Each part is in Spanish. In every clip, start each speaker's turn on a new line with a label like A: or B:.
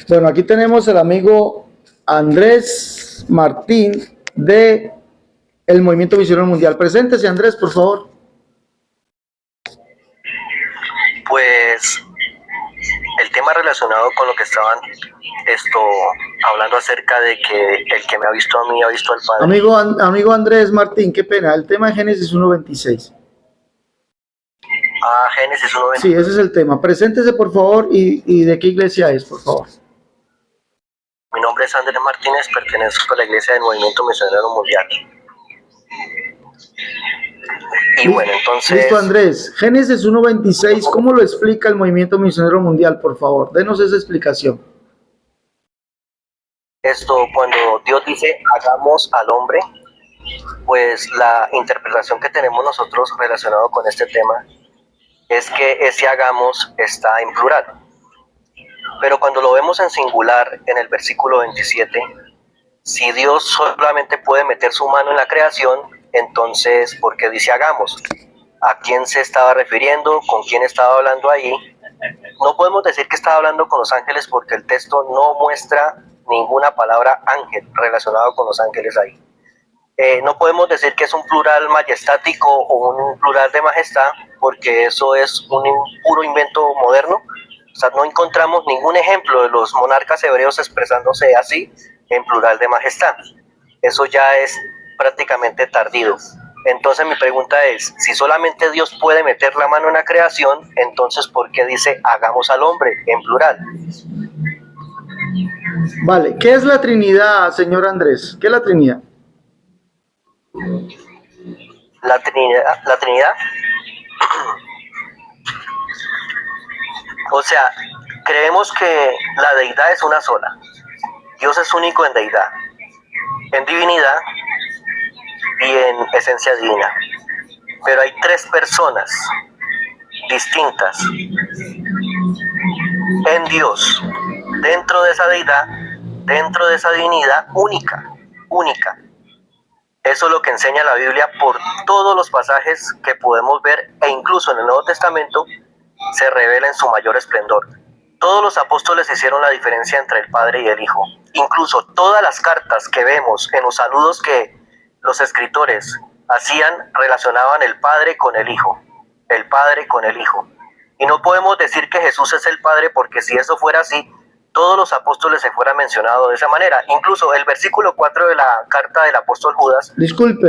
A: Bueno, aquí tenemos el amigo Andrés Martín de el Movimiento Misionero Mundial. Preséntese, Andrés, por favor.
B: Pues el tema relacionado con lo que estaban hablando acerca de que el que me ha visto a mí ha visto al Padre.
A: Amigo Andrés Martín, qué pena, el tema de Génesis 1.26.
B: Génesis 1.26.
A: Sí, ese es el tema. Preséntese, por favor, y de qué iglesia es, por favor.
B: Mi nombre es Andrés Martínez, pertenezco a la iglesia del Movimiento Misionero Mundial. Y bueno, entonces...
A: Listo, Andrés. Génesis 1.26, ¿cómo lo explica el Movimiento Misionero Mundial, por favor? Denos esa explicación.
B: Cuando Dios dice, hagamos al hombre, pues la interpretación que tenemos nosotros relacionado con este tema es que ese hagamos está en plural. Pero cuando lo vemos en singular, en el versículo 27, si Dios solamente puede meter su mano en la creación, entonces, ¿por qué dice hagamos? ¿A quién se estaba refiriendo? ¿Con quién estaba hablando ahí? No podemos decir que estaba hablando con los ángeles porque el texto no muestra ninguna palabra ángel relacionado con los ángeles ahí. No podemos decir que es un plural majestático o un plural de majestad porque eso es un puro invento moderno. O sea, no encontramos ningún ejemplo de los monarcas hebreos expresándose así en plural de majestad. Eso ya es prácticamente tardío. Entonces mi pregunta es, si solamente Dios puede meter la mano en la creación, entonces ¿por qué dice hagamos al hombre en plural?
A: Vale, ¿qué es la Trinidad, señor Andrés? ¿Qué es la Trinidad?
B: La Trinidad, o sea, creemos que la deidad es una sola. Dios es único en deidad, en divinidad y en esencia divina. Pero hay tres personas distintas en Dios, dentro de esa deidad, dentro de esa divinidad única. Eso es lo que enseña la Biblia por todos los pasajes que podemos ver, e incluso en el Nuevo Testamento se revela en su mayor esplendor. Todos los apóstoles hicieron la diferencia entre el Padre y el Hijo. Incluso todas las cartas que vemos en los saludos que los escritores hacían relacionaban el Padre con el Hijo. El Padre con el Hijo. Y no podemos decir que Jesús es el Padre porque si eso fuera así, todos los apóstoles se fueran mencionados de esa manera. Incluso el versículo 4 de la carta del apóstol Judas...
A: Disculpe,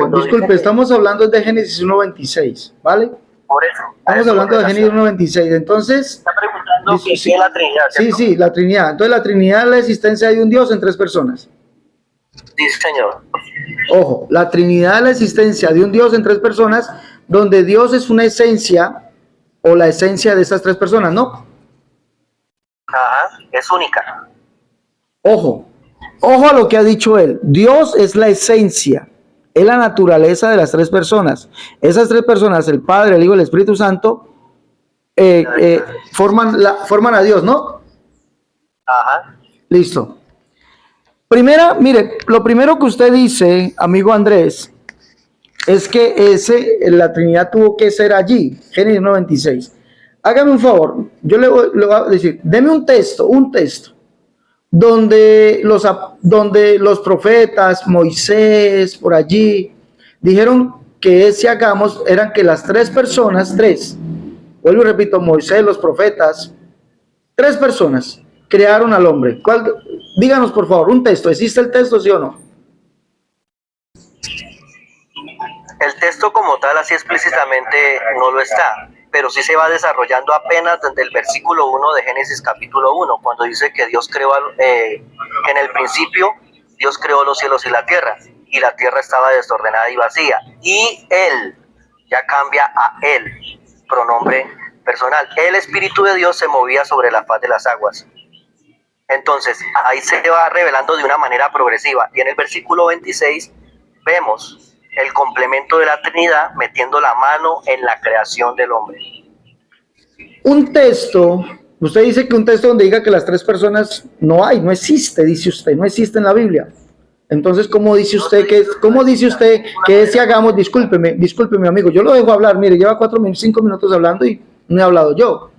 A: estamos hablando de Génesis 1.26, ¿vale?
B: Por eso.
A: Estamos hablando de Génesis 1.26, entonces...
B: Está preguntando qué es la Trinidad, ¿cierto?
A: Sí, la Trinidad. Entonces la Trinidad es la existencia de un Dios en tres personas.
B: Sí, señor.
A: Ojo, la Trinidad es la existencia de un Dios en tres personas, donde Dios es una esencia, o la esencia de esas tres personas, ¿no?
B: Ajá, es única.
A: Ojo a lo que ha dicho él. Dios es la esencia, es la naturaleza de las tres personas. Esas tres personas, el Padre, el Hijo y el Espíritu Santo, forman a Dios, ¿no?
B: Ajá.
A: Listo. Mire, lo primero que usted dice, amigo Andrés, es que la Trinidad tuvo que ser allí, Génesis 1.26. Hágame un favor, yo le voy a decir, deme un texto, donde los profetas, Moisés, por allí, dijeron que ese hagamos, eran que las tres personas, vuelvo y repito, Moisés, los profetas, tres personas crearon al hombre. Díganos por favor, un texto, ¿existe el texto, sí o no?
B: El texto como tal, así explícitamente, no lo está, pero sí se va desarrollando apenas desde el versículo 1 de Génesis capítulo 1, cuando dice que Dios creó, que en el principio Dios creó los cielos y la tierra estaba desordenada y vacía, y Él, ya cambia a Él, pronombre personal, el Espíritu de Dios se movía sobre la faz de las aguas. Entonces, ahí se va revelando de una manera progresiva, y en el versículo 26 vemos el complemento de la Trinidad metiendo la mano en la creación del hombre.
A: Un texto, usted dice que un texto donde diga que las tres personas no existe, dice usted, no existe en la Biblia. Entonces, ¿cómo dice usted que ese hagamos? Discúlpeme, amigo, yo lo dejo hablar, mire, lleva 5 minutos hablando y no he hablado yo.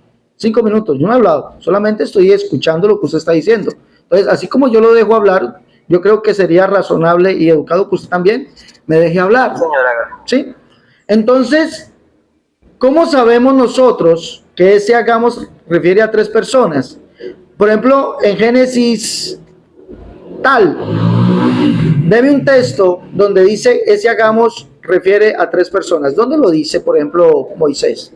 A: 5 minutos, yo no he hablado, solamente estoy escuchando lo que usted está diciendo. Entonces, así como yo lo dejo hablar, yo creo que sería razonable y educado que usted también me deje hablar.
B: Señora,
A: ¿Sí? Entonces, ¿cómo sabemos nosotros que ese hagamos refiere a 3 personas? Por ejemplo, en Génesis tal, deme un texto donde dice ese hagamos refiere a 3 personas. ¿Dónde lo dice, por ejemplo, Moisés?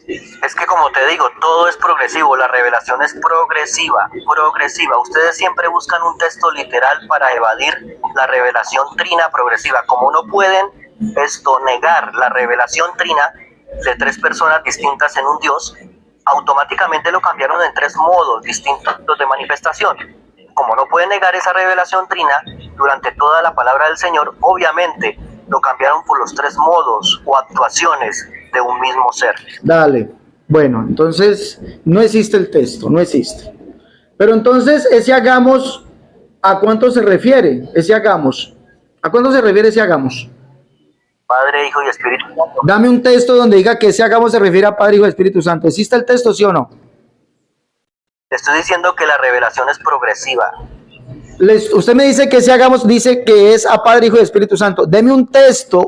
B: es que como te digo, todo es progresivo, la revelación es progresiva, progresiva. Ustedes siempre buscan un texto literal para evadir la revelación trina progresiva. Como no pueden negar la revelación trina de 3 personas distintas en un Dios, automáticamente lo cambiaron en 3 modos distintos de manifestación. Como no pueden negar esa revelación trina durante toda la palabra del Señor, obviamente lo cambiaron por los 3 modos o actuaciones de un mismo ser.
A: Dale. Bueno, entonces no existe el texto, no existe. Pero entonces ese hagamos, ¿a cuánto se refiere? Ese hagamos. ¿A cuánto se refiere ese hagamos?
B: Padre, Hijo y Espíritu Santo.
A: Dame un texto donde diga que ese hagamos se refiere a Padre, Hijo y Espíritu Santo. ¿Existe el texto, sí o no?
B: Te estoy diciendo que la revelación es progresiva.
A: Usted me dice que ese hagamos dice que es a Padre, Hijo y Espíritu Santo. Deme un texto.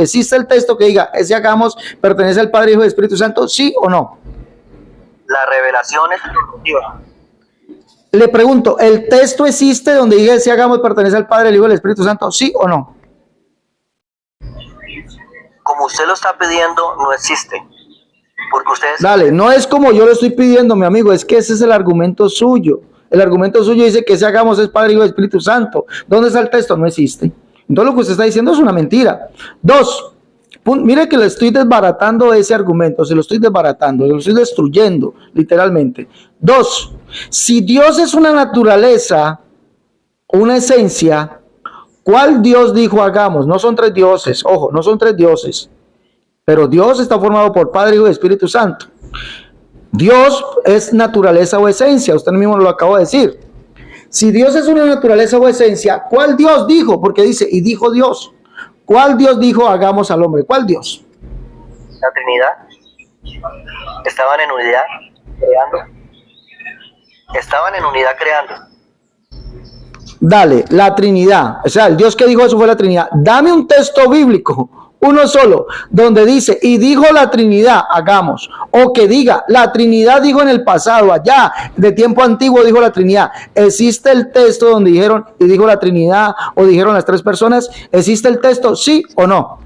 A: ¿Existe el texto que diga ese hagamos pertenece al Padre, Hijo y Espíritu Santo? ¿Sí o no?
B: La revelación es progresiva.
A: Le pregunto, ¿el texto existe donde diga ese hagamos pertenece al Padre, el Hijo y el Espíritu Santo? ¿Sí o no?
B: Como usted lo está pidiendo, no existe. Porque ustedes...
A: Dale, no es como yo lo estoy pidiendo, mi amigo, es que ese es el argumento suyo. El argumento suyo dice que ese hagamos es Padre, Hijo y Espíritu Santo. ¿Dónde está el texto? No existe. Entonces lo que usted está diciendo es una mentira. 2, mire que le estoy desbaratando ese argumento, se lo estoy desbaratando, se lo estoy destruyendo, literalmente. 2, si Dios es una naturaleza, una esencia, ¿cuál Dios dijo hagamos? No son 3 dioses, ojo, no son 3 dioses. Pero Dios está formado por Padre, Hijo y Espíritu Santo. Dios es naturaleza o esencia, usted mismo lo acaba de decir. Si Dios es una naturaleza o esencia, ¿cuál Dios dijo? Porque dice, y dijo Dios. ¿Cuál Dios dijo hagamos al hombre? ¿Cuál Dios?
B: La Trinidad. Estaban en unidad creando. Estaban en unidad creando.
A: Dale, la Trinidad. O sea, el Dios que dijo eso fue la Trinidad. Dame un texto bíblico, uno solo, donde dice, y dijo la Trinidad, hagamos. O que diga, la Trinidad dijo en el pasado, allá, de tiempo antiguo dijo la Trinidad. ¿Existe el texto donde dijeron, y dijo la Trinidad, o dijeron las 3 personas? ¿Existe el texto, sí o no?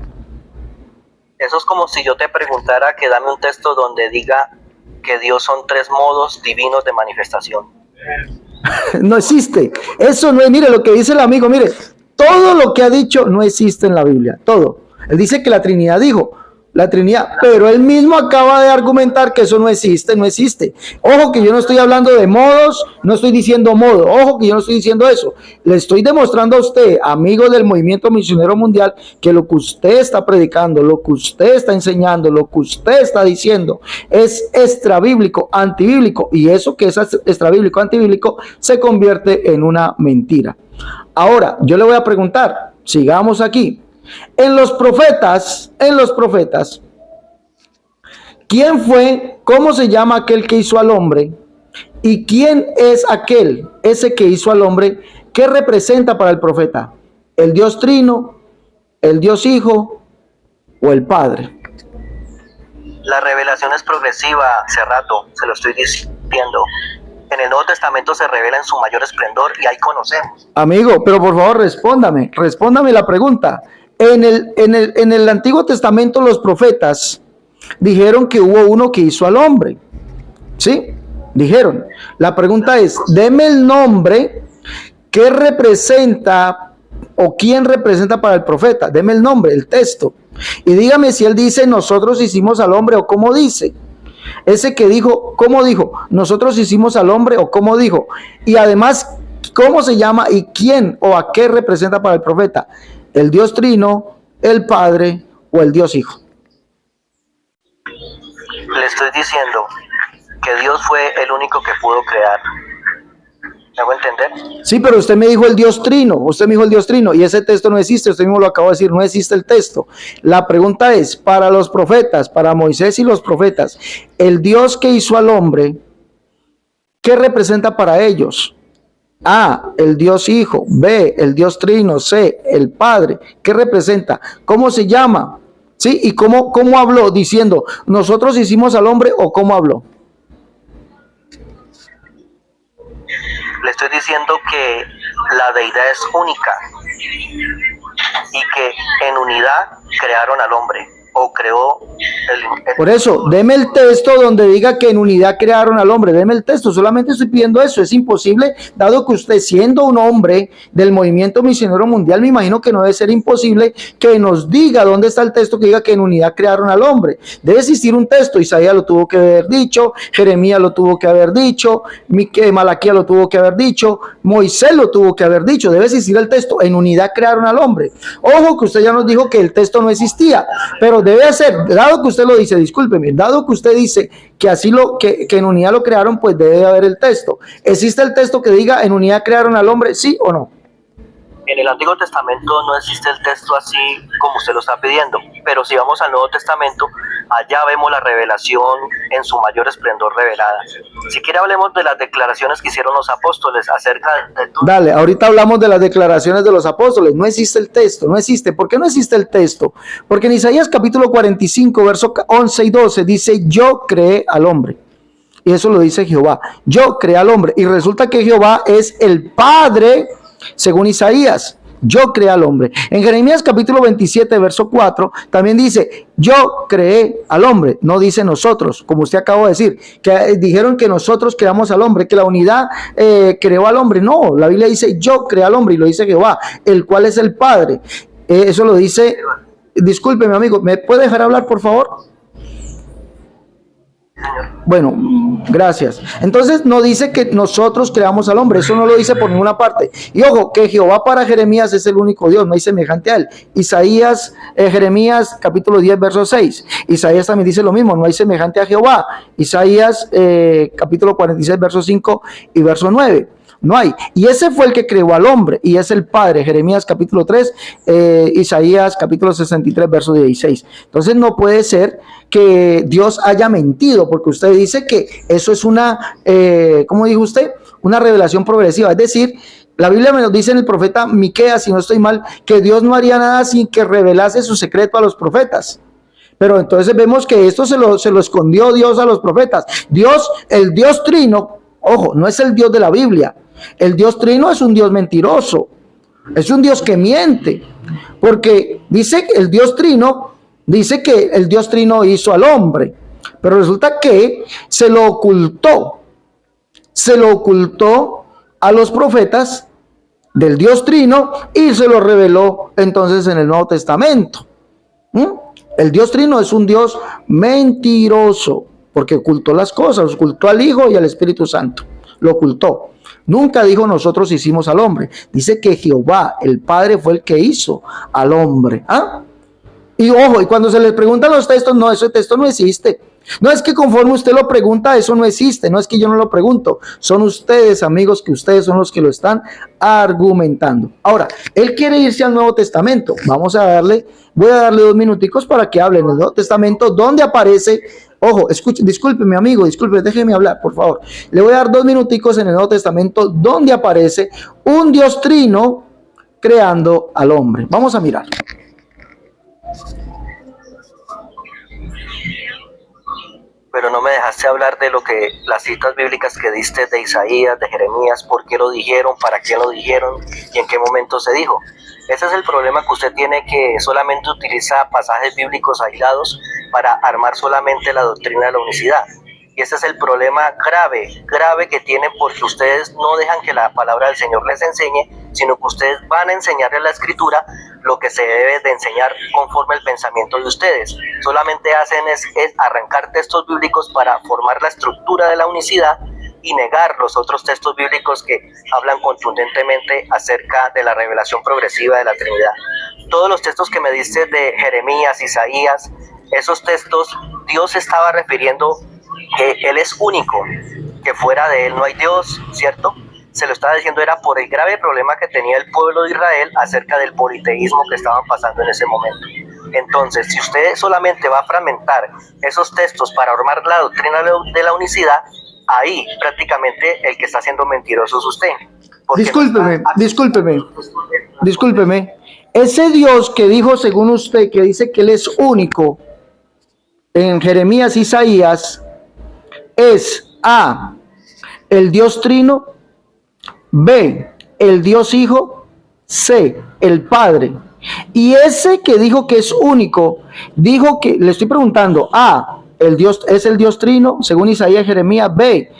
B: Eso es como si yo te preguntara que dame un texto donde diga que Dios son 3 modos divinos de manifestación.
A: No existe. Eso no es, mire lo que dice el amigo, mire, todo lo que ha dicho no existe en la Biblia, todo. Él dice que la Trinidad dijo, la Trinidad, pero él mismo acaba de argumentar que eso no existe, no existe. Ojo que yo no estoy hablando de modos, no estoy diciendo modo, ojo que yo no estoy diciendo eso. Le estoy demostrando a usted, amigo del Movimiento Misionero Mundial, que lo que usted está predicando, lo que usted está enseñando, lo que usted está diciendo es extrabíblico, antibíblico, y eso que es extrabíblico, antibíblico, se convierte en una mentira. Ahora, yo le voy a preguntar, sigamos aquí. En los profetas, ¿quién fue, cómo se llama aquel que hizo al hombre? ¿Y quién es ese que hizo al hombre? ¿Qué representa para el profeta? ¿El Dios Trino, el Dios Hijo o el Padre?
B: La revelación es progresiva, hace rato, se lo estoy diciendo. En el Nuevo Testamento se revela en su mayor esplendor y ahí conocemos.
A: Amigo, pero por favor respóndame la pregunta. En el Antiguo Testamento los profetas dijeron que hubo uno que hizo al hombre. ¿Sí? Dijeron. La pregunta es, deme el nombre que representa o quién representa para el profeta. Deme el nombre, el texto. Y dígame si él dice nosotros hicimos al hombre o cómo dice. Ese que dijo, ¿cómo dijo? Nosotros hicimos al hombre o cómo dijo. Y además, ¿cómo se llama y quién o a qué representa para el profeta? ¿El Dios Trino, el Padre o el Dios Hijo?
B: Le estoy diciendo que Dios fue el único que pudo crear. ¿Me hago entender?
A: Sí, pero usted me dijo el Dios Trino, y ese texto no existe, usted mismo lo acabó de decir, no existe el texto. La pregunta es, para los profetas, para Moisés y los profetas, el Dios que hizo al hombre, ¿qué representa para ellos? A, el Dios Hijo, B, el Dios Trino, C, el Padre. ¿Qué representa? ¿Cómo se llama? ¿Sí? ¿Y cómo habló? Diciendo, nosotros hicimos al hombre, o cómo habló.
B: Le estoy diciendo que la deidad es única y que en unidad crearon al hombre, o creó el...
A: Por eso, deme el texto donde diga que en unidad crearon al hombre. Deme el texto, solamente estoy pidiendo eso. Es imposible, dado que usted, siendo un hombre del movimiento misionero mundial, me imagino que no debe ser imposible que nos diga dónde está el texto que diga que en unidad crearon al hombre. Debe existir un texto. Isaías lo tuvo que haber dicho, Jeremías lo tuvo que haber dicho, Malaquías lo tuvo que haber dicho, Moisés lo tuvo que haber dicho. Debe existir el texto, en unidad crearon al hombre. Ojo que usted ya nos dijo que el texto no existía, pero debe ser, dado que usted lo dice, discúlpeme, dado que usted dice que así que en unidad lo crearon, pues debe haber el texto. ¿Existe el texto que diga en unidad crearon al hombre, sí o no?
B: En el Antiguo Testamento no existe el texto así como usted lo está pidiendo, pero si vamos al Nuevo Testamento, allá vemos la revelación en su mayor esplendor revelada. Si quiere hablemos de las declaraciones que hicieron los apóstoles acerca de todo.
A: Dale, ahorita hablamos de las declaraciones de los apóstoles. No existe el texto, no existe. ¿Por qué no existe el texto? Porque en Isaías capítulo 45, versos 11 y 12 dice, yo creé al hombre. Y eso lo dice Jehová. Yo creé al hombre. Y resulta que Jehová es el Padre, según Isaías. Yo creé al hombre. En Jeremías capítulo 27, verso 4, también dice, yo creé al hombre. No dice nosotros, como usted acabó de decir, que dijeron que nosotros creamos al hombre, que la unidad creó al hombre. No, la Biblia dice, yo creé al hombre, y lo dice Jehová, el cual es el Padre. Eso lo dice, disculpe mi amigo, ¿me puede dejar hablar, por favor? Bueno, gracias. Entonces no dice que nosotros creamos al hombre, eso no lo dice por ninguna parte. Y ojo, que Jehová para Jeremías es el único Dios, no hay semejante a él. Isaías, Jeremías capítulo 10, verso 6. Isaías también dice lo mismo, no hay semejante a Jehová. Isaías capítulo 46, verso 5 y verso 9. No hay. Y ese fue el que creó al hombre y es el Padre. Jeremías capítulo 3, Isaías capítulo 63, verso 16. Entonces no puede ser que Dios haya mentido, porque usted dice que eso es una, ¿cómo dijo usted? Una revelación progresiva. Es decir, la Biblia me lo dice en el profeta Miqueas, si no estoy mal, que Dios no haría nada sin que revelase su secreto a los profetas. Pero entonces vemos que esto se lo escondió Dios a los profetas. Dios, el Dios Trino, ojo, no es el Dios de la Biblia. El Dios Trino es un Dios mentiroso, es un Dios que miente, porque dice que el Dios Trino, dice que el Dios Trino hizo al hombre, pero resulta que se lo ocultó a los profetas del Dios Trino y se lo reveló entonces en el Nuevo Testamento. El Dios Trino es un Dios mentiroso, porque ocultó las cosas, ocultó al Hijo y al Espíritu Santo, lo ocultó. Nunca dijo nosotros hicimos al hombre. Dice que Jehová, el Padre, fue el que hizo al hombre. ¿Ah? Y ojo, y cuando se les preguntan los textos, no, ese texto no existe. No es que conforme usted lo pregunta, eso no existe. No es que yo no lo pregunto. Son ustedes, amigos, que ustedes son los que lo están argumentando. Ahora, él quiere irse al Nuevo Testamento. Voy a darle 2 minuticos para que hable en el Nuevo Testamento, donde aparece. Ojo, escuche, disculpe mi amigo, déjeme hablar, por favor. Le voy a dar 2 minuticos en el Nuevo Testamento donde aparece un Dios Trino creando al hombre. Vamos a mirar.
B: Pero no me dejaste hablar de las citas bíblicas que diste de Isaías, de Jeremías, por qué lo dijeron, para qué lo dijeron y en qué momento se dijo. Ese es el problema que usted tiene, que solamente utiliza pasajes bíblicos aislados para armar solamente la doctrina de la unicidad. Y ese es el problema grave que tienen, porque ustedes no dejan que la palabra del Señor les enseñe, sino que ustedes van a enseñarle a la Escritura lo que se debe de enseñar conforme al pensamiento de ustedes. Solamente hacen es arrancar textos bíblicos para formar la estructura de la unicidad y negar los otros textos bíblicos que hablan contundentemente acerca de la revelación progresiva de la Trinidad. Todos los textos que me diste de Jeremías, Isaías, esos textos, Dios estaba refiriendo que Él es único, que fuera de Él no hay Dios, ¿cierto? se lo estaba diciendo era por el grave problema que tenía el pueblo de Israel acerca del politeísmo que estaban pasando en ese momento. Entonces, si usted solamente va a fragmentar esos textos para armar la doctrina de la unicidad, ahí prácticamente el que está siendo mentiroso es usted.
A: Discúlpeme. Ese Dios que dijo, según usted, que dice que Él es único, en Jeremías, Isaías, es A, el Dios Trino, B, el Dios Hijo, C, el Padre. Y ese que dijo que es único, dijo que, le estoy preguntando, A, el Dios es el Dios Trino, según Isaías, Jeremías, B,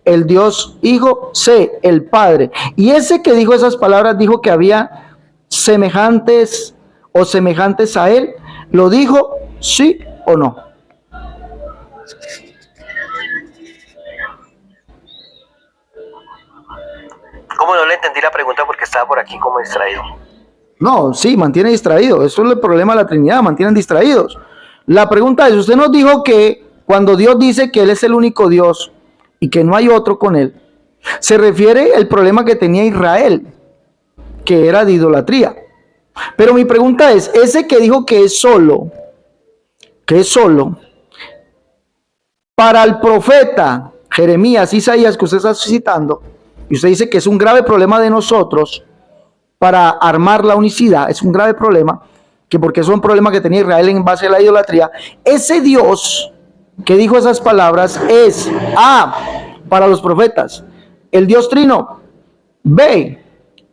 A: el Dios Hijo, C, el Padre. Y ese que dijo esas palabras dijo que había semejantes o semejantes a Él. ¿Lo dijo sí o no?
B: ¿Cómo no le entendí la pregunta porque estaba por aquí como distraído?
A: No, sí, mantiene distraído. Eso es el problema de la Trinidad, mantienen distraídos. La pregunta es, usted nos dijo que cuando Dios dice que Él es el único Dios y que no hay otro con Él, se refiere al problema que tenía Israel, que era de idolatría. Pero mi pregunta es, ese que dijo que es solo, para el profeta Jeremías, Isaías, que usted está citando, y usted dice que es un grave problema de nosotros para armar la unicidad, es un grave problema, que porque es un problema que tenía Israel en base a la idolatría, ese Dios que dijo esas palabras es A, para los profetas, el Dios Trino, B,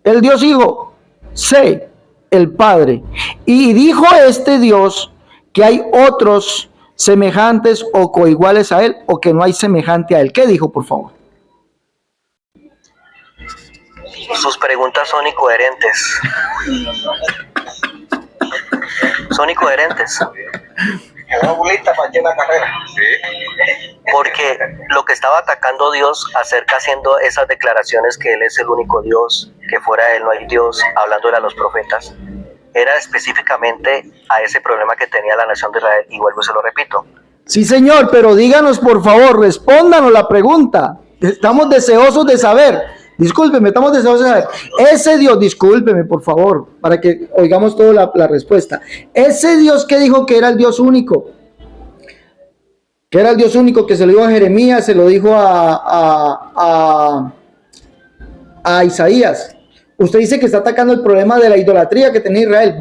A: el Dios Hijo, C, el Padre. Y dijo este Dios que hay otros semejantes o coiguales a Él, o que no hay semejante a Él. ¿Qué dijo, por favor?
B: Sus preguntas son incoherentes. Son incoherentes. Porque lo que estaba atacando Dios acerca haciendo esas declaraciones que Él es el único Dios, que fuera de Él no hay Dios, hablándole a los profetas, era específicamente a ese problema que tenía la nación de Israel, y vuelvo y se lo repito.
A: Sí, señor, pero díganos, por favor, respóndanos la pregunta. Estamos deseosos de saber. Discúlpeme, estamos deseosos de saber. Ese Dios, discúlpeme, por favor, para que oigamos toda la respuesta. Ese Dios que dijo que era el Dios único, que se lo dijo a Jeremías, se lo dijo a Isaías. Usted dice que está atacando el problema de la idolatría que tenía Israel.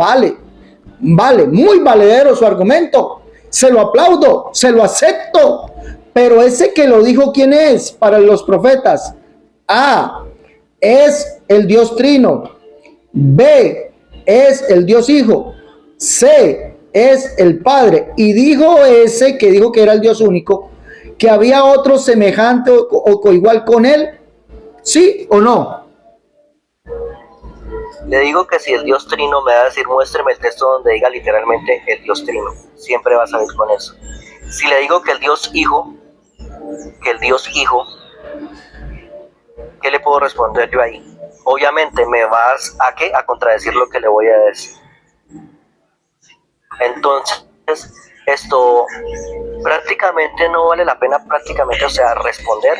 A: Vale, muy valedero su argumento. Se lo aplaudo, se lo acepto. Pero ese que lo dijo, ¿quién es para los profetas? A, es el Dios Trino. B, es el Dios Hijo. C, es el Padre. Y dijo ese que dijo que era el Dios único, que había otro semejante o coigual con él. ¿Sí o no?
B: Le digo que si el Dios Trino me va a decir, muéstreme el texto donde diga literalmente el Dios Trino, siempre va a salir con eso. Si le digo que el Dios Hijo, ¿qué le puedo responder yo ahí? Obviamente me vas a ¿qué? A contradecir lo que le voy a decir. Entonces, esto prácticamente no vale la pena responder,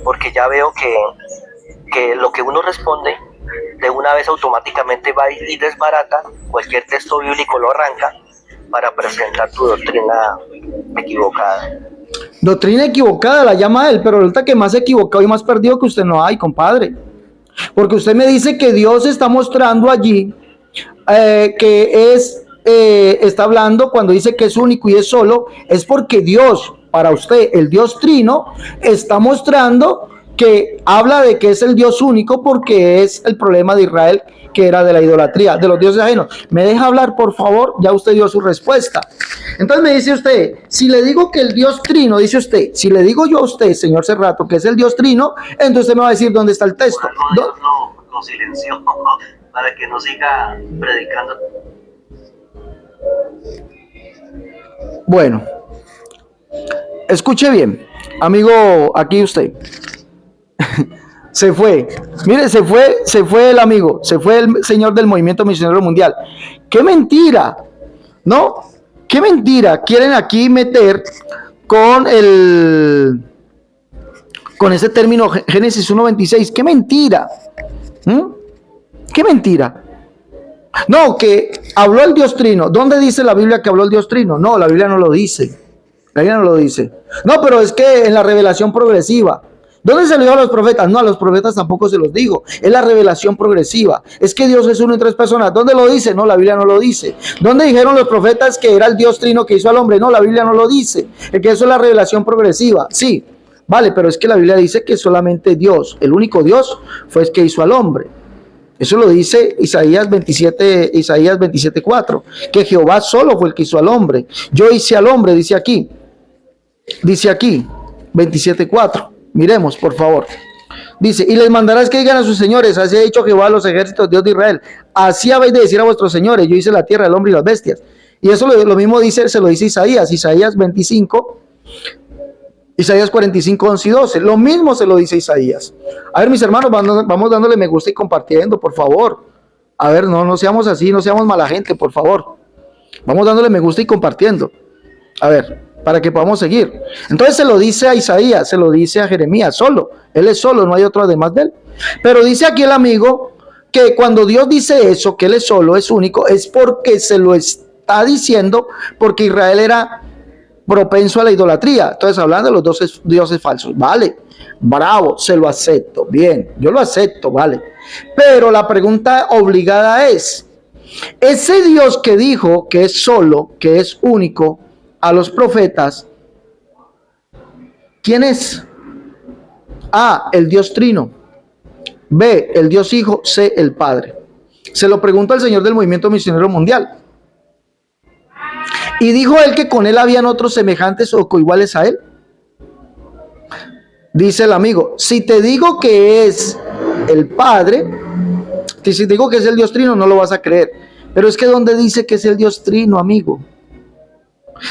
B: porque ya veo que lo que uno responde de una vez automáticamente va y desbarata cualquier texto bíblico, lo arranca para presentar tu doctrina equivocada.
A: Doctrina equivocada la llama él, pero resulta que más equivocado y más perdido que usted no hay, compadre. Porque usted me dice que Dios está mostrando allí que está hablando cuando dice que es único y es solo, es porque Dios, para usted, el Dios Trino, está mostrando que habla de que es el Dios único porque es el problema de Israel, que era de la idolatría, de los dioses ajenos. ¿Me deja hablar, por favor? Ya usted dio su respuesta. Entonces me dice usted, si le digo que el Dios Trino, dice usted, si le digo yo a usted, señor Cerrato, que es el Dios Trino, entonces usted me va a decir dónde está el texto.
B: Dios lo silenció para que no siga predicando.
A: Bueno, escuche bien, amigo, aquí usted. Se fue, mire, se fue el amigo, se fue el señor del movimiento misionero mundial. ¡Qué mentira! ¿No? ¡Qué mentira! Quieren aquí meter con con ese término Génesis 1:26. ¡Qué mentira! ¡Qué mentira! No, que habló el Dios Trino. ¿Dónde dice la Biblia que habló el Dios Trino? No, la Biblia no lo dice. La Biblia no lo dice. No, pero es que en la revelación progresiva. ¿Dónde se lo dijo a los profetas? No, a los profetas tampoco se los digo. Es la revelación progresiva. Es que Dios es uno en tres personas. ¿Dónde lo dice? No, la Biblia no lo dice. ¿Dónde dijeron los profetas que era el Dios Trino que hizo al hombre? No, la Biblia no lo dice. Es que eso es la revelación progresiva. Sí, vale, pero es que la Biblia dice que solamente Dios, el único Dios, fue el que hizo al hombre. Eso lo dice Isaías 27:4, que Jehová solo fue el que hizo al hombre. Yo hice al hombre, dice aquí 27:4. Miremos, por favor. Dice, y les mandarás que digan a sus señores, así ha dicho Jehová a los ejércitos, Dios de Israel, así habéis de decir a vuestros señores, yo hice la tierra, el hombre y las bestias. Y eso lo mismo dice, se lo dice Isaías 45, 11 y 12. Lo mismo se lo dice Isaías. A ver, mis hermanos, vamos dándole me gusta y compartiendo, por favor. A ver, no seamos así, no seamos mala gente, por favor. Vamos dándole me gusta y compartiendo. A ver, para que podamos seguir. Entonces se lo dice a Isaías, se lo dice a Jeremías, solo. Él es solo, no hay otro además de él. Pero dice aquí el amigo que cuando Dios dice eso, que él es solo, es único, es porque se lo está diciendo, porque Israel era propenso a la idolatría. Entonces hablando de los dos dioses falsos. Vale, bravo, se lo acepto. Bien, yo lo acepto, vale. Pero la pregunta obligada es, ese Dios que dijo que es solo, que es único, a los profetas, ¿quién es? A, el Dios Trino. B, el Dios Hijo. C, el Padre. Se lo pregunta al señor del Movimiento Misionero Mundial. Y dijo él que con él habían otros semejantes o coiguales a él. Dice el amigo, si te digo que es el Padre, si te digo que es el Dios Trino, no lo vas a creer. Pero es que ¿dónde dice que es el Dios Trino, amigo?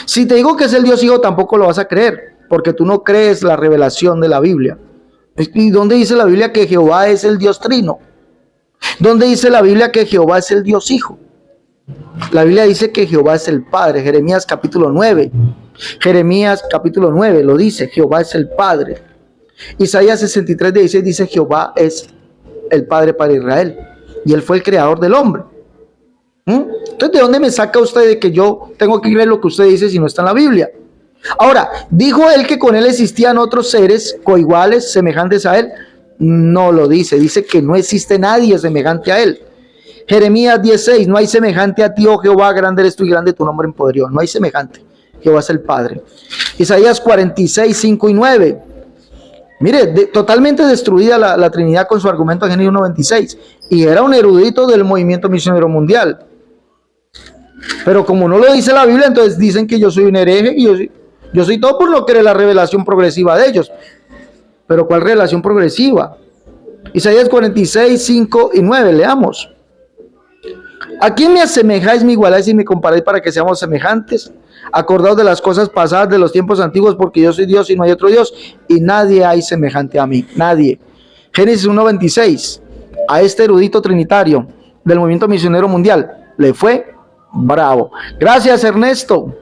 A: Si te digo que es el Dios Hijo, tampoco lo vas a creer, porque tú no crees la revelación de la Biblia. ¿Y dónde dice la Biblia que Jehová es el Dios Trino? ¿Dónde dice la Biblia que Jehová es el Dios Hijo? La Biblia dice que Jehová es el Padre. Jeremías capítulo 9. Jeremías capítulo 9 lo dice, Jehová es el Padre. Isaías 63:16 dice Jehová es el Padre para Israel. Y él fue el creador del hombre. Entonces, ¿de dónde me saca usted de que yo tengo que creer lo que usted dice si no está en la Biblia? Ahora, ¿dijo él que con él existían otros seres coiguales, semejantes a él? No lo dice, dice que no existe nadie semejante a él. Jeremías 10:6, no hay semejante a ti, oh Jehová, grande eres tú y grande tu nombre en poderío. No hay semejante, Jehová es el Padre. Isaías 46:5 y 9. Mire, totalmente destruida la Trinidad con su argumento en Génesis 1:26. Y era un erudito del Movimiento Misionero Mundial. Pero como no lo dice la Biblia, entonces dicen que yo soy un hereje y yo soy todo por no querer la revelación progresiva de ellos. Pero ¿cuál revelación progresiva? Isaías 46:5 y 9, leamos. ¿A quién me asemejáis, me igualáis y me comparáis para que seamos semejantes? Acordaos de las cosas pasadas de los tiempos antiguos, porque yo soy Dios y no hay otro Dios, y nadie hay semejante a mí, nadie. Génesis 1:26, a este erudito trinitario del Movimiento Misionero Mundial le fue bravo. Gracias, Ernesto.